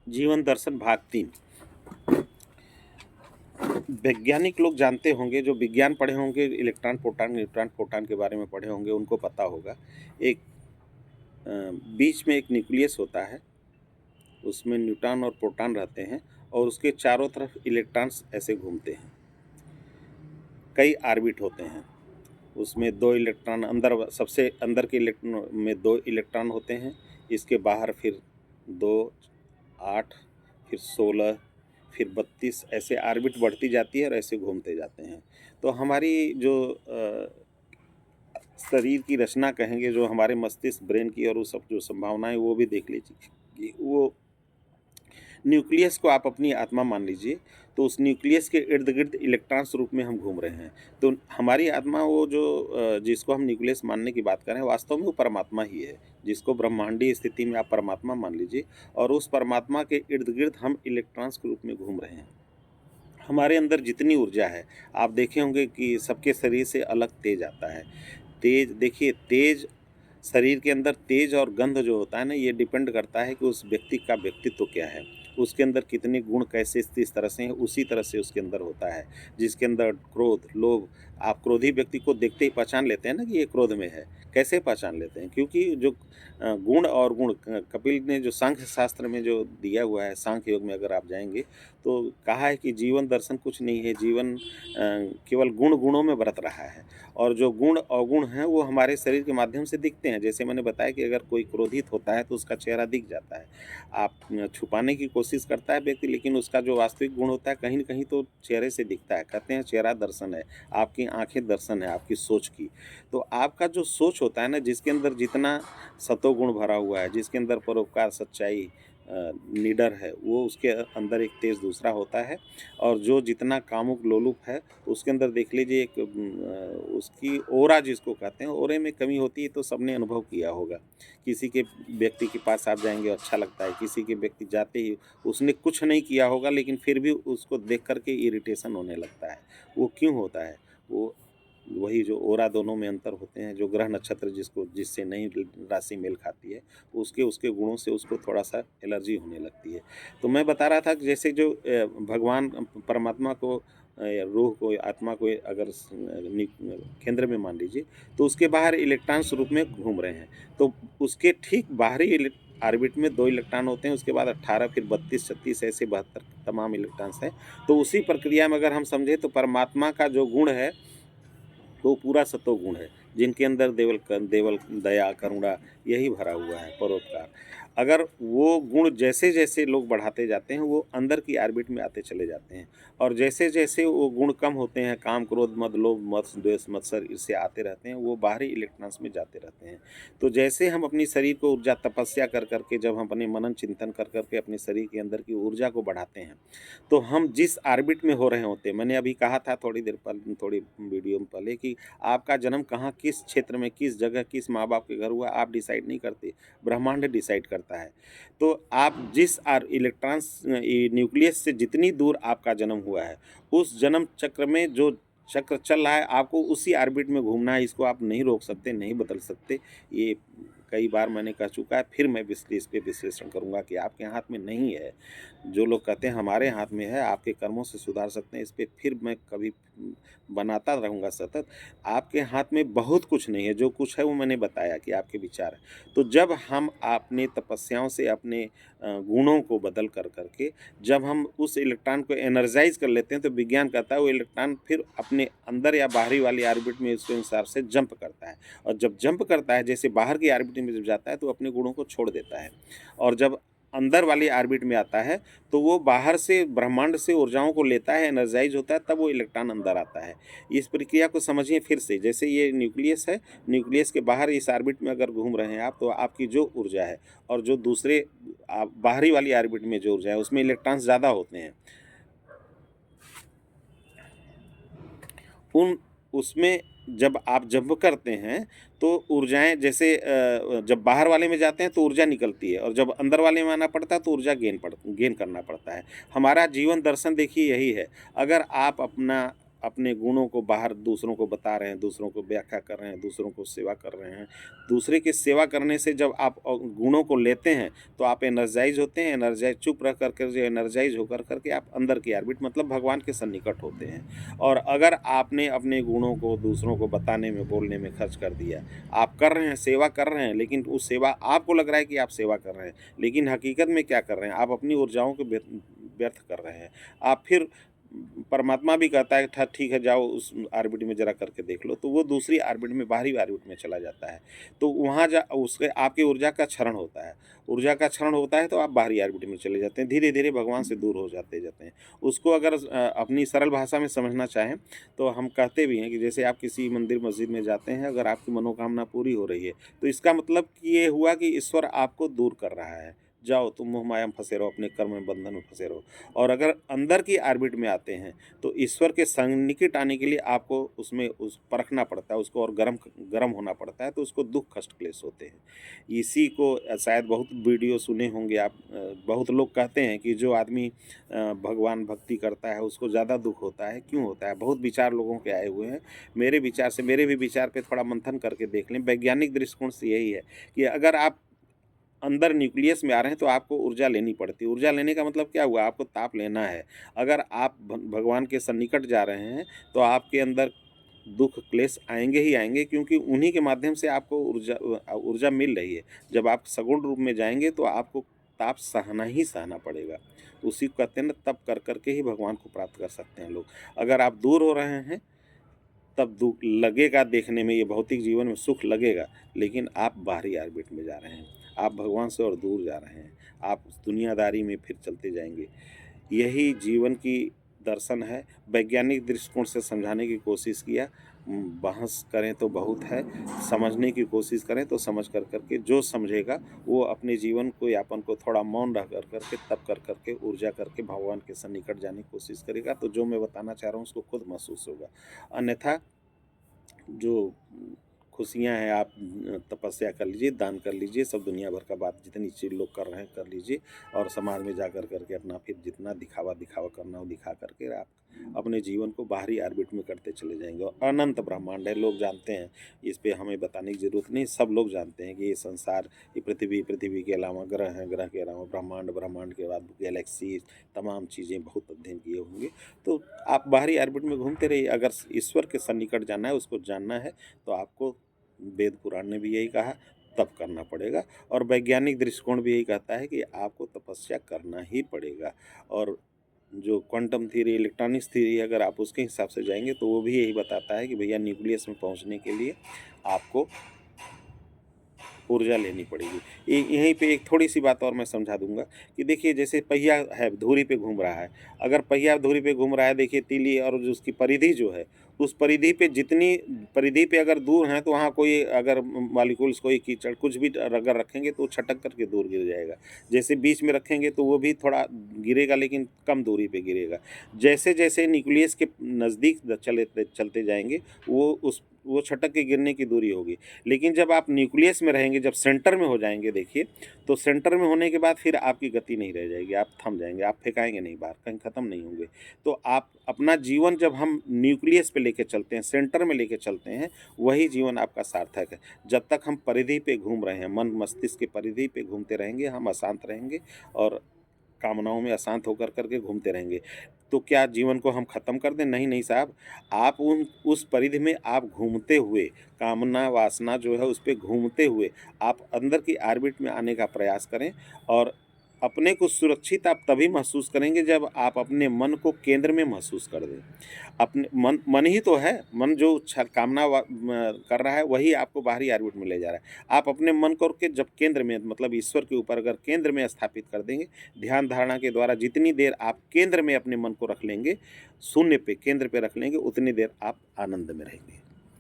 जीवन दर्शन भाग 3। वैज्ञानिक लोग जानते होंगे, जो विज्ञान पढ़े होंगे, इलेक्ट्रॉन प्रोटॉन न्यूट्रॉन प्रोटॉन के बारे में पढ़े होंगे, उनको पता होगा। एक बीच में एक न्यूक्लियस होता है, उसमें न्यूट्रॉन और प्रोटॉन रहते हैं और उसके चारों तरफ इलेक्ट्रॉन्स ऐसे घूमते हैं। कई ऑर्बिट होते हैं, उसमें 2 इलेक्ट्रॉन अंदर, सबसे अंदर के इलेक्ट्रॉन में 2 इलेक्ट्रॉन होते हैं। इसके बाहर फिर 2, 8, फिर 16, फिर 32, ऐसे ऑर्बिट बढ़ती जाती है और ऐसे घूमते जाते हैं। तो हमारी जो शरीर की रचना कहेंगे, जो हमारे मस्तिष्क, ब्रेन की और वो सब जो संभावनाएं, वो भी देख लीजिए। वो न्यूक्लियस को आप अपनी आत्मा मान लीजिए, तो उस न्यूक्लियस के इर्द गिर्द इलेक्ट्रॉन्स रूप में हम घूम रहे हैं। तो हमारी आत्मा, वो जो जिसको हम न्यूक्लियस मानने की बात करें, वास्तव में वो परमात्मा ही है, जिसको ब्रह्मांडीय स्थिति में आप परमात्मा मान लीजिए। और उस परमात्मा के इर्द गिर्द हम इलेक्ट्रॉन्स के रूप में घूम रहे हैं। हमारे अंदर जितनी ऊर्जा है, आप देखे होंगे कि सबके शरीर से अलग तेज आता है। तेज देखिए, तेज शरीर के अंदर तेज और गंध जो होता है ना, ये डिपेंड करता है कि उस व्यक्ति का व्यक्तित्व क्या है, उसके अंदर कितने गुण कैसे इस तरह से हैं, उसी तरह से उसके अंदर होता है। जिसके अंदर क्रोध, लोभ, आप क्रोधी व्यक्ति को देखते ही पहचान लेते हैं ना कि ये क्रोध में है। कैसे पहचान लेते हैं? क्योंकि जो गुण और गुण, कपिल ने जो सांख्य शास्त्र में जो दिया हुआ है, सांख्य योग में अगर आप जाएंगे तो कहा है कि जीवन दर्शन कुछ नहीं है, जीवन केवल गुण गुणों में बरत रहा है। और जो गुण अवगुण हैं वो हमारे शरीर के माध्यम से दिखते हैं। जैसे मैंने बताया कि अगर कोई क्रोधित होता है तो उसका चेहरा दिख जाता है। आप छुपाने की कोशिश करता है व्यक्ति, लेकिन उसका जो वास्तविक गुण होता है कहीं न कहीं तो चेहरे से दिखता है। कहते हैं चेहरा दर्शन है, आपकी आँखें दर्शन है आपकी सोच की। तो आपका जो सोच होता है ना, जिसके अंदर जितना सतोगुण भरा हुआ है, जिसके अंदर परोपकार, सच्चाई, निडर है, वो उसके अंदर एक तेज दूसरा होता है। और जो जितना कामुक लोलुप है, उसके अंदर देख लीजिए एक उसकी ओरा जिसको कहते हैं, ओरे में कमी होती है, तो सबने अनुभव किया होगा। किसी के व्यक्ति के पास आप जाएँगे अच्छा लगता है, किसी के व्यक्ति जाते ही उसने कुछ नहीं किया होगा लेकिन फिर भी उसको देख कर के इरिटेशन होने लगता है। वो क्यों होता है? वो वही जो ओरा, दोनों में अंतर होते हैं, जो ग्रह नक्षत्र जिसको जिससे नहीं राशि मेल खाती है, उसके उसके गुणों से उसको थोड़ा-सा एलर्जी होने लगती है। तो मैं बता रहा था कि जैसे जो भगवान परमात्मा को, रूह को, आत्मा को अगर केंद्र में मान लीजिए, तो उसके बाहर इलेक्ट्रॉन्स रूप में घूम रहे हैं। तो उसके ठीक बाहरी ऑर्बिट में 2 इलेक्ट्रॉन होते हैं, उसके बाद 18, फिर 32, 36, ऐसे 72 तमाम इलेक्ट्रॉन्स हैं। तो उसी प्रक्रिया में अगर हम समझें तो परमात्मा का जो गुण है, वो पूरा सत्वगुण है, जिनके अंदर देवल, दया, करुणा, यही भरा हुआ है, परोपकार। अगर वो गुण जैसे-जैसे लोग बढ़ाते जाते हैं, वो अंदर की ऑर्बिट में आते चले जाते हैं। और जैसे-जैसे वो गुण कम होते हैं, काम, क्रोध, मद, लोभ, मत्स्य, द्वेष, मत्सर, ईर्ष्या आते रहते हैं, वो बाहरी इलेक्ट्रॉन्स में जाते रहते हैं। तो जैसे हम अपनी शरीर को ऊर्जा, तपस्या कर कर के, जब हम अपने मनन चिंतन कर कर के अपने शरीर के अंदर की ऊर्जा को बढ़ाते हैं, तो हम जिस ऑर्बिट में हो रहे होते हैं, मैंने अभी कहा था थोड़ी देर पहले, थोड़ी वीडियो में पहले, कि आपका जन्म कहाँ, किस क्षेत्र में, किस जगह, किस माँ-बाप के घर हुआ, आप डिसाइड नहीं करते, ब्रह्मांड डिसाइड करता है। तो आप जिस इलेक्ट्रॉन्स, न्यूक्लियस से जितनी दूर आपका जन्म हुआ है, उस जन्म चक्र में जो चक्र चल रहा है, आपको उसी ऑर्बिट में घूमना है। इसको आप नहीं रोक सकते, नहीं बदल सकते। ये कई बार मैंने कह चुका है, फिर मैं इस पे विश्लेषण करूँगा कि आपके हाथ में नहीं है। जो लोग कहते हैं हमारे हाथ में है, आपके कर्मों से सुधार सकते हैं, इस पे फिर मैं कभी बनाता रहूँगा सतत। आपके हाथ में बहुत कुछ नहीं है, जो कुछ है वो मैंने बताया कि आपके विचार हैं। तो जब हम अपने तपस्याओं से अपने गुणों को बदल कर के जब हम उस इलेक्ट्रॉन को एनर्जाइज़ कर लेते हैं, तो विज्ञान कहता है वो इलेक्ट्रॉन फिर अपने अंदर या बाहरी वाली ऑर्बिट में उसके अनुसार से जंप करता है। और जब जंप करता है, जैसे बाहर की ऑर्बिट में जब जाता है, तो अपने गुणों को छोड़ देता है। और जब अंदर वाली ऑर्बिट में आता है, तो वो बाहर से ब्रह्मांड से ऊर्जाओं को लेता है, एनर्जाइज़ होता है, तब वो इलेक्ट्रॉन अंदर आता है। इस प्रक्रिया को समझिए फिर से। जैसे ये न्यूक्लियस है, न्यूक्लियस के बाहर इस ऑर्बिट में अगर घूम रहे हैं आप, तो आपकी जो ऊर्जा है और जो दूसरे बाहरी वाली ऑर्बिट में जो ऊर्जा है, उसमें इलेक्ट्रॉन्स ज़्यादा होते हैं। उन उसमें जब आप जंप करते हैं, तो ऊर्जाएँ जैसे जब बाहर वाले में जाते हैं तो ऊर्जा निकलती है, और जब अंदर वाले में आना पड़ता है तो ऊर्जा गेन करना पड़ता है। हमारा जीवन दर्शन देखिए यही है। अगर आप अपना अपने गुणों को बाहर दूसरों को बता रहे हैं, दूसरों को व्याख्या कर रहे हैं, दूसरों को सेवा कर रहे हैं। दूसरे की सेवा करने से जब आप गुणों को लेते हैं, तो आप एनर्जाइज़ होते हैं, एनर्जाइज़ चुप रह कर के जो एनर्जाइज़ होकर कर के आप अंदर की ऑर्बिट मतलब भगवान के सन्निकट होते हैं। और अगर आपने अपने गुणों को दूसरों को बताने में, बोलने में खर्च कर दिया, आप कर रहे हैं, सेवा कर रहे हैं, लेकिन उस सेवा आपको लग रहा है कि आप सेवा कर रहे हैं, लेकिन हकीकत में क्या कर रहे हैं? आप अपनी ऊर्जाओं को व्यर्थ कर रहे हैं। आप फिर परमात्मा भी कहता है था ठीक है जाओ उस ऑर्बिट में ज़रा करके देख लो, तो वो दूसरी ऑर्बिट में बाहरी ऑर्बिट में चला जाता है। तो वहाँ जा उसके आपकी ऊर्जा का क्षरण होता है। ऊर्जा का क्षरण होता है तो आप बाहरी ऑर्बिट में चले जाते हैं, धीरे-धीरे भगवान से दूर हो जाते जाते हैं। उसको अगर अपनी सरल भाषा में समझना चाहें, तो हम कहते भी हैं कि जैसे आप किसी मंदिर मस्जिद में जाते हैं, अगर आपकी मनोकामना पूरी हो रही है, तो इसका मतलब कि ये हुआ कि ईश्वर आपको दूर कर रहा है। जाओ तुम मोह माया में फँसे रहो, अपने कर्म में बंधन में फँसे रहो। और अगर अंदर की ऑर्बिट में आते हैं, तो ईश्वर के सन्निकट आने के लिए आपको उसमें उस परखना पड़ता है, उसको और गरम होना पड़ता है, तो उसको दुःख कष्ट क्लेश होते हैं। इसी को शायद बहुत वीडियो सुने होंगे आप, बहुत लोग कहते हैं कि जो आदमी भगवान भक्ति करता है उसको ज़्यादा दुःख होता है, क्यों होता है? बहुत विचार लोगों के आए हुए हैं। मेरे विचार से मेरे भी विचार पे थोड़ा मंथन करके देख लें, वैज्ञानिक दृष्टिकोण से यही है कि अगर आप अंदर न्यूक्लियस में आ रहे हैं तो आपको ऊर्जा लेनी पड़ती है। ऊर्जा लेने का मतलब क्या हुआ? आपको ताप लेना है। अगर आप भगवान के सन्निकट जा रहे हैं, तो आपके अंदर दुःख क्लेश आएँगे ही आएँगे, क्योंकि उन्हीं के माध्यम से आपको ऊर्जा मिल रही है। जब आप सगुण रूप में जाएँगे तो आपको ताप सहना ही सहना पड़ेगा। उसी को कहते हैं ना, तप कर कर के ही भगवान को प्राप्त कर सकते हैं लोग। अगर आप दूर हो रहे हैं, तब दुःख लगेगा देखने में, ये भौतिक जीवन में सुख लगेगा, लेकिन आप बाहरी ऑर्बिट में जा रहे हैं। आप भगवान से और दूर जा रहे हैं। आप उस दुनियादारी में फिर चलते जाएँगे। यही जीवन की दर्शन है। वैज्ञानिक दृष्टिकोण से समझाने की कोशिश किया। बहस करें तो बहुत है, समझने की कोशिश करें तो समझ कर कर के जो समझेगा वो अपने जीवन को यापन को थोड़ा मौन रह कर कर के, तप कर कर के, ऊर्जा करके भगवान के सन्निकट जाने की कोशिश करेगा, तो जो मैं बताना चाह रहा हूँ उसको खुद महसूस होगा। अन्यथा जो खुशियाँ हैं, आप तपस्या कर लीजिए, दान कर लीजिए, सब दुनिया भर का बात जितनी चीज़ लोग कर रहे हैं कर लीजिए, और समाज में जा कर कर के अपना फिर जितना दिखावा करना हो दिखा कर के आप अपने जीवन को बाहरी ऑर्बिट में करते चले जाएँगे। और अनंत ब्रह्मांड है, लोग जानते हैं, इस पे हमें बताने की ज़रूरत नहीं, सब लोग जानते हैं कि ये संसार, ये पृथ्वी के अलावा ग्रह हैं, ग्रह के अलावा ब्रह्मांड, ब्रह्मांड के बाद गैलेक्सी, तमाम चीज़ें बहुत अध्ययन किए होंगे। तो आप बाहरी ऑर्बिट में घूमते रहिए। अगर ईश्वर के सन्निकट जाना है, उसको जानना है, तो आपको वेद पुराण ने भी यही कहा, तप करना पड़ेगा। और वैज्ञानिक दृष्टिकोण भी यही कहता है कि आपको तपस्या करना ही पड़ेगा। और जो क्वांटम थ्योरी, इलेक्ट्रॉनिक्स थ्योरी, अगर आप उसके हिसाब से जाएँगे, तो वो भी यही बताता है कि भैया न्यूक्लियस में पहुँचने के लिए आपको ऊर्जा लेनी पड़ेगी। यहीं पे एक थोड़ी-सी बात और मैं समझा दूँगा कि देखिए, जैसे पहिया है, धुरी पे घूम रहा है। अगर पहिया धुरी पे घूम रहा है, देखिए तीली और जो उसकी परिधि जो है, उस परिधि पे जितनी परिधि पे अगर दूर हैं, तो वहाँ कोई अगर मॉलिक्यूल्स, कोई कीचड़ कुछ भी अगर रखेंगे तो वो छटक करके दूर गिर जाएगा। जैसे बीच में रखेंगे तो वो भी थोड़ा गिरेगा, लेकिन कम दूरी पे गिरेगा। जैसे-जैसे न्यूक्लियस के नज़दीक चलते जाएँगे, वो छटक के गिरने की दूरी होगी। लेकिन जब आप न्यूक्लियस में रहेंगे, जब सेंटर में हो जाएँगे देखिए, तो सेंटर में होने के बाद फिर आपकी गति नहीं रह जाएगी, आप थम जाएँगे, आप फेंकाएँगे नहीं बाहर, कहीं ख़त्म नहीं होंगे। तो आप अपना जीवन जब हम न्यूक्लियस पे लेके चलते हैं, सेंटर में लेके चलते हैं, वही जीवन आपका सार्थक है। जब तक हम परिधि पे घूम रहे हैं, मन मस्तिष्क की परिधि पे घूमते रहेंगे, हम अशांत रहेंगे और कामनाओं में अशांत होकर के घूमते रहेंगे। तो क्या जीवन को हम ख़त्म कर दें? नहीं, नहीं साहब, आप उस परिधि में आप घूमते हुए, कामना वासना जो है उस पे घूमते हुए आप अंदर की ऑर्बिट में आने का प्रयास करें। और अपने को सुरक्षित आप तभी महसूस करेंगे जब आप अपने मन को केंद्र में महसूस कर दें। अपने मन ही तो है, मन जो कामना कर रहा है वही आपको बाहरी ऑर्बिट में ले जा रहा है। आप अपने मन को के जब केंद्र में, मतलब ईश्वर के ऊपर अगर केंद्र में स्थापित कर देंगे, ध्यान धारणा के द्वारा जितनी देर आप केंद्र में अपने मन को रख लेंगे, शून्य पे केंद्र पे रख लेंगे, उतनी देर आप आनंद में रहेंगे।